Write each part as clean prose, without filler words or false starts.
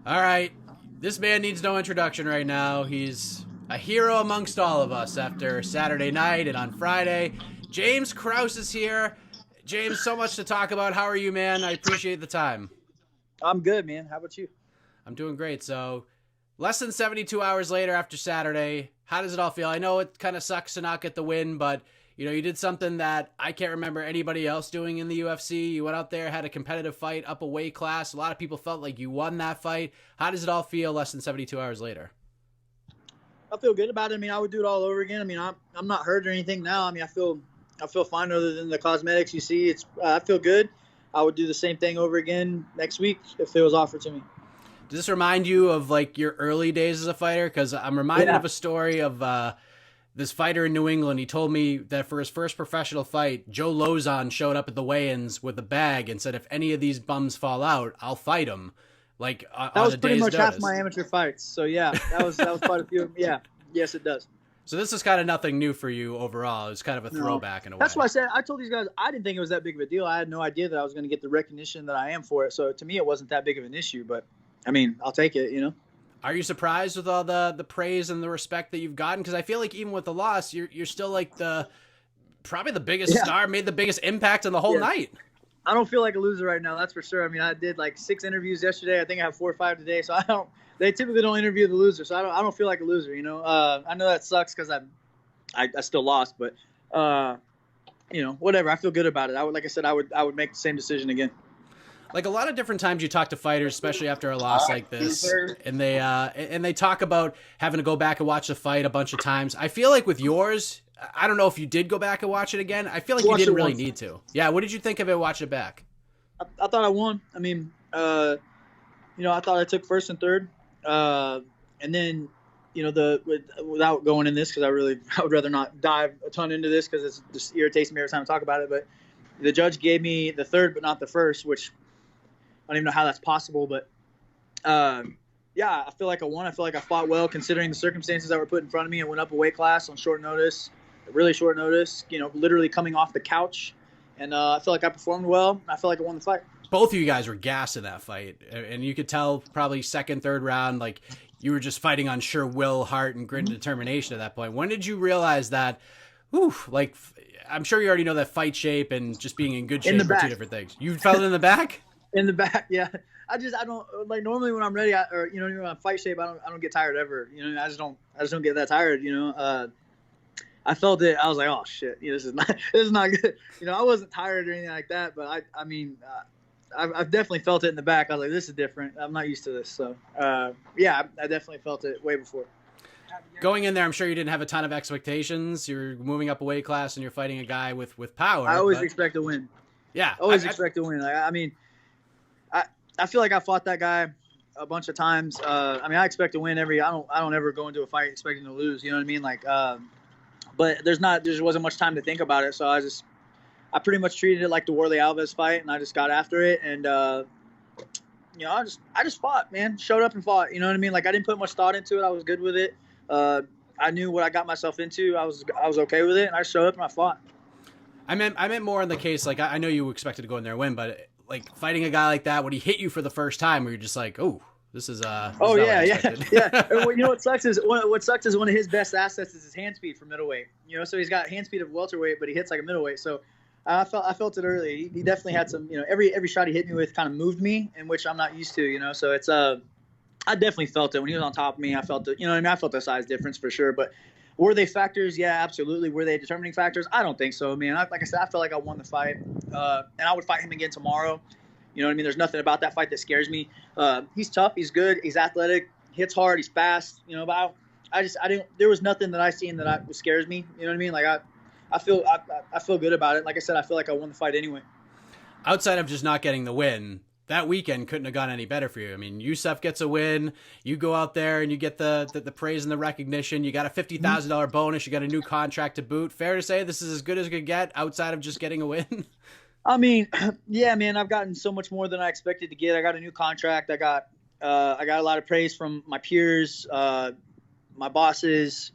All right. This man needs no introduction right now. He's a hero amongst all of us after Saturday night and on Friday. James Krause is here. James, so much to talk about. How are you, man? I appreciate the time. I'm good, man. How about you? I'm doing great. So, less than 72 hours later after Saturday, how does it all feel? I know it kind of sucks to not get the win, but you did something that I can't remember anybody else doing in the UFC. You went out there, had a competitive fight, up a weight class. A lot of people felt like you won that fight. How does it all feel less than 72 hours later? I feel good about it. I mean, I would do it all over again. I mean, I'm not hurt or anything now. I mean, I feel fine other than the cosmetics you see. I feel good. I would do the same thing over again next week if it was offered to me. Does this remind you of like your early days as a fighter? Because I'm reminded of a story of this fighter in New England. He told me that for his first professional fight, Joe Lozon showed up at the weigh-ins with a bag and said, if any of these bums fall out, I'll fight them. Like That on was a pretty day's much notice. half my amateur fights. So yeah, that was quite a few. Yeah, yes, it does. So this is kind of nothing new for you overall. It's kind of a throwback in a way. That's why I said I told these guys I didn't think it was that big of a deal. I had no idea that I was going to get the recognition that I am for it. So to me, it wasn't that big of an issue. But I mean, I'll take it. Are you surprised with all the praise and the respect that you've gotten? Because I feel like even with the loss, you're still like probably the biggest star, made the biggest impact on the whole night. I don't feel like a loser right now. That's for sure. I mean, I did like 6 interviews yesterday. I think I have 4 or 5 today. So they typically don't interview the loser. So I don't feel like a loser. I know that sucks because I still lost, but whatever. I feel good about it. Like I said, I would make the same decision again. Like a lot of different times you talk to fighters, especially after a loss like this, and they talk about having to go back and watch the fight a bunch of times. I feel like with yours, I don't know if you did go back and watch it again. I feel like you didn't really need to. Yeah, what did you think of it watching it back? I thought I won. I mean, I thought I took first and third, and then without going in this because I would rather not dive a ton into this because it just irritates me every time I talk about it. But the judge gave me the third, but not the first, which I don't even know how that's possible. But yeah, I feel like I won. I feel like I fought well considering the circumstances that were put in front of me. I went up a weight class on short notice, really short notice. Literally coming off the couch, and I feel like I performed well. I feel like I won the fight. Both of you guys were gassed in that fight, and you could tell probably second, third round, like you were just fighting on sheer will, heart, and grit and determination at that point. When did you realize that? Like I'm sure you already know that fight shape and just being in good shape are two different things. You felt it in the back? In the back, yeah. I don't like normally when I'm ready, when I'm fight shape, I don't get tired ever. I just don't get that tired. I felt it. I was like, oh shit, this is not good. I wasn't tired or anything like that, but I've definitely felt it in the back. I was like, this is different. I'm not used to this. So yeah, I definitely felt it way before. Going in there, I'm sure you didn't have a ton of expectations. You're moving up a weight class and you're fighting a guy with power. I always expect to win. Yeah, always expect to win. I feel like I fought that guy a bunch of times. I expect to win I don't ever go into a fight expecting to lose. You know what I mean? Like, but there just wasn't much time to think about it. So I pretty much treated it like the Warley Alves fight, and I just got after it. And I just fought, man. Showed up and fought. You know what I mean? Like I didn't put much thought into it. I was good with it. I knew what I got myself into. I was okay with it, and I showed up and I fought. I meant more in the case like I know you expected to go in there and win, but like fighting a guy like that when he hit you for the first time, where you're just like, oh, this is yeah. What sucks is one of his best assets is his hand speed for middleweight. So he's got hand speed of welterweight, but he hits like a middleweight. So I felt it early. He definitely had some. Every shot he hit me with kind of moved me, in which I'm not used to. So it's I definitely felt it when he was on top of me. I felt it. I felt the size difference for sure, but. Were they factors? Yeah, absolutely. Were they determining factors? I don't think so, man. Like I said, I felt like I won the fight, and I would fight him again tomorrow. You know what I mean? There's nothing about that fight that scares me. He's tough. He's good. He's athletic. Hits hard. He's fast. But I didn't. There was nothing that I seen that scares me. You know what I mean? Like I feel good about it. Like I said, I feel like I won the fight anyway. Outside of just not getting the win, that weekend couldn't have gone any better for you. I mean, Youssef gets a win. You go out there and you get the praise and the recognition. You got a $50,000 bonus. You got a new contract to boot. Fair to say this is as good as it could get outside of just getting a win? I mean, yeah, man, I've gotten so much more than I expected to get. I got a new contract. I got a lot of praise from my peers, my bosses,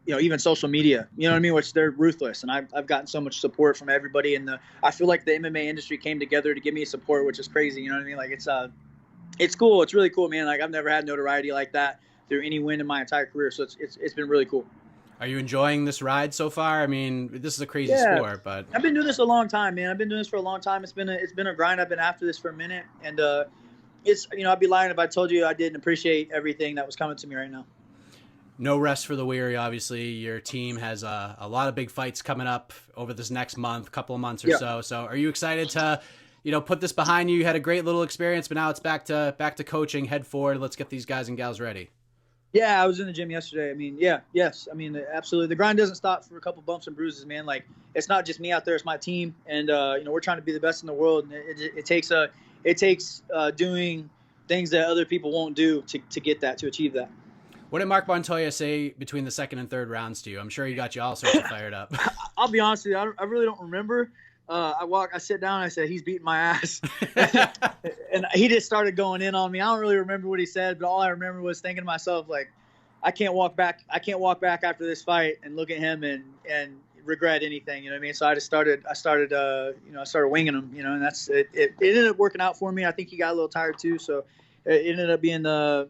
even social media, you know what I mean? Which they're ruthless. And I've gotten so much support from everybody. And I feel like the MMA industry came together to give me support, which is crazy. You know what I mean? Like It's cool. It's really cool, man. Like I've never had notoriety like that through any win in my entire career. So it's been really cool. Are you enjoying this ride so far? I mean, this is a crazy sport, but I've been doing this a long time, man. I've been doing this for a long time. It's been a grind. I've been after this for a minute, and it's I'd be lying if I told you I didn't appreciate everything that was coming to me right now. No rest for the weary. Obviously, your team has a lot of big fights coming up over this next couple of months or so. So, are you excited to, put this behind you? You had a great little experience, but now it's back to coaching. Head forward. Let's get these guys and gals ready. Yeah, I was in the gym yesterday. I mean, yes. I mean, absolutely. The grind doesn't stop for a couple bumps and bruises, man. Like, it's not just me out there; it's my team, and we're trying to be the best in the world. And it takes doing things that other people won't do to achieve that. What did Mark Montoya say between the second and third rounds to you? I'm sure he got you all sorts of fired up. I'll be honest with you, I really don't remember. I sit down, and I said, he's beating my ass. And he just started going in on me. I don't really remember what he said, but all I remember was thinking to myself, like, I can't walk back after this fight and look at him and regret anything. You know what I mean? So I started winging him, and that's it. It ended up working out for me. I think he got a little tired too. So it ended up being the,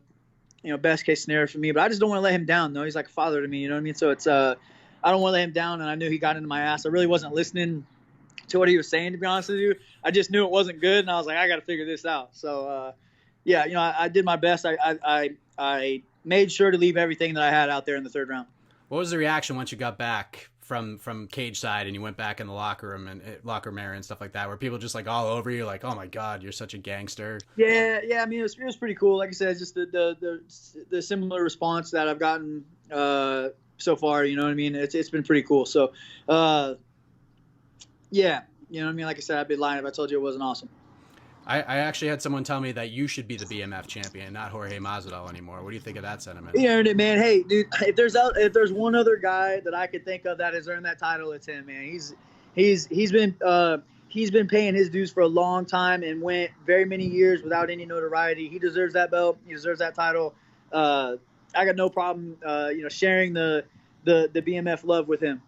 best case scenario for me, but I just don't want to let him down. No, he's like a father to me. You know what I mean? So it's, I don't want to let him down. And I knew he got into my ass. I really wasn't listening to what he was saying, to be honest with you. I just knew it wasn't good. And I was like, I got to figure this out. So, I did my best. I made sure to leave everything that I had out there in the third round. What was the reaction once you got back from cage side and you went back in the locker room area and stuff like that? Were people just like all over you, like, oh my God, you're such a gangster? Yeah. I mean, it was pretty cool. Like I said, it's just the similar response that I've gotten so far. You know what I mean? It's been pretty cool. So, yeah, you know what I mean? Like I said, I'd be lying if I told you it wasn't awesome. I actually had someone tell me that you should be the BMF champion, not Jorge Masvidal anymore. What do you think of that sentiment? He earned it, man. Hey, dude, if there's one other guy that I could think of that has earned that title, it's him, man. He's been paying his dues for a long time and went very many years without any notoriety. He deserves that belt. He deserves that title. I got no problem, sharing the BMF love with him.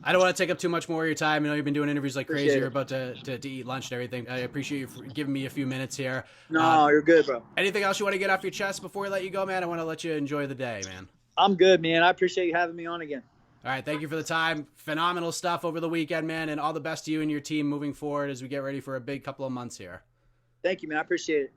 I don't want to take up too much more of your time. I know you've been doing interviews like crazy. You're about to eat lunch and everything. I appreciate you for giving me a few minutes here. No, you're good, bro. Anything else you want to get off your chest before we let you go, man? I want to let you enjoy the day, man. I'm good, man. I appreciate you having me on again. All right, thank you for the time. Phenomenal stuff over the weekend, man, and all the best to you and your team moving forward as we get ready for a big couple of months here. Thank you, man. I appreciate it.